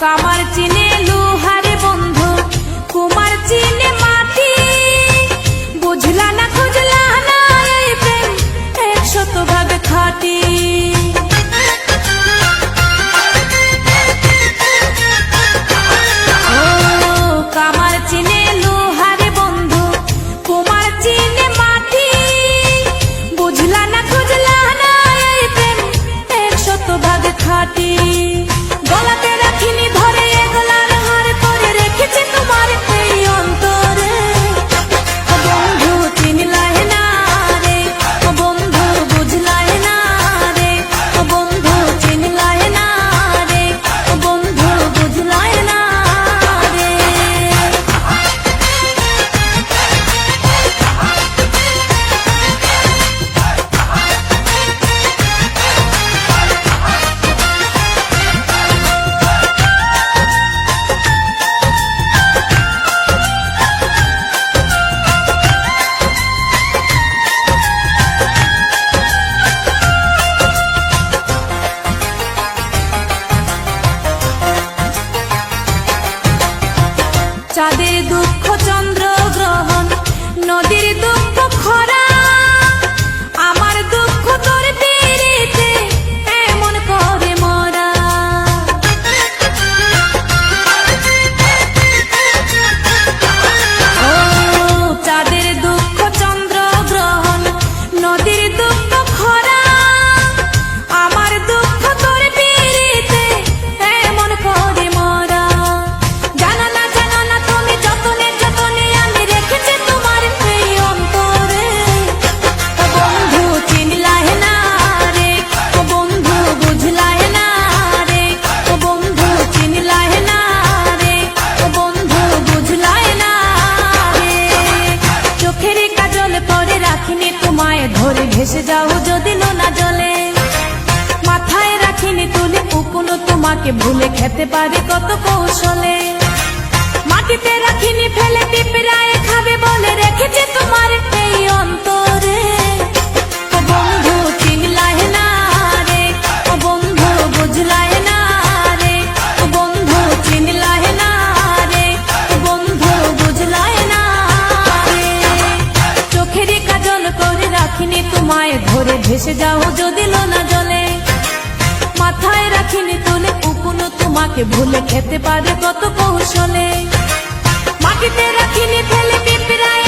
কামার চিনে লোহারে বন্ধু, কুমার চিনে মাটি। বুঝলা না খুঁজলা না এই প্রেম 100% খাঁটি। কামার চিনে লোহারে বন্ধু, কুমার চিনে মাটি। বুঝলা না খুঁজলা না এই প্রেম 100% খাঁটি। গলাতে রাখিনি ধরে এগলার হার করে রেখেছি তোমার এই অন্তরে। ও বন্ধু চিনলাই না রে, ও বন্ধু বুঝলাই না রে, ও বন্ধু চিনলাই না রে, ও বন্ধু বুঝলাই না রে। চাঁদের দুঃখ চন্দ্র গ্রহণ, নদীর দুঃখ খরা। আমার দুঃখ তোর পিরিতে এমন করে মরা। ও চাঁদের দুঃখ চন্দ্র গ্রহণ, নদীর দুঃখ খরা। আমার দুঃখ তোর পিরিতে এমন করে মরা। জানা না জানা না তুমি যতনে যতনে আমি রেখেছি তোমার এই অন্তরে। ও বন্ধু চিনলাই না রে, ও বন্ধু বুঝলাই না রে, ও বন্ধু চিনলাই না রে, ও বন্ধু বুঝলাই না রে। চোখের কাজল পরে রাখিনি তোমায় ধরে ভেসে যাও যদি নোনা জলে। মাথায় রাখিনি তুলে উকুনো তোমাকে ভুলে খেতে পারে কত কৌশলে। মাটিতে রাখিনি ফেলে পিঁপড়ায় খাবে বলে রেখেছি তোমার এই অন্তরে। ও বন্ধু চিনলাই না রে, ও বন্ধু বুঝলাই না রে, ও বন্ধু চিনলাই না রে, ও বন্ধু বুঝলাই না রে। চোখের কাজল করে রাখিনি তোমায় ধরে ভেসে যাও যদি লোনা জলে। মাথায় রাখিনি তুলে উকুনো তোমাকে ভুলে খেতে পারে কত কৌশলে। মাটিতে রাখিনি ফেলে পিঁপড়ায়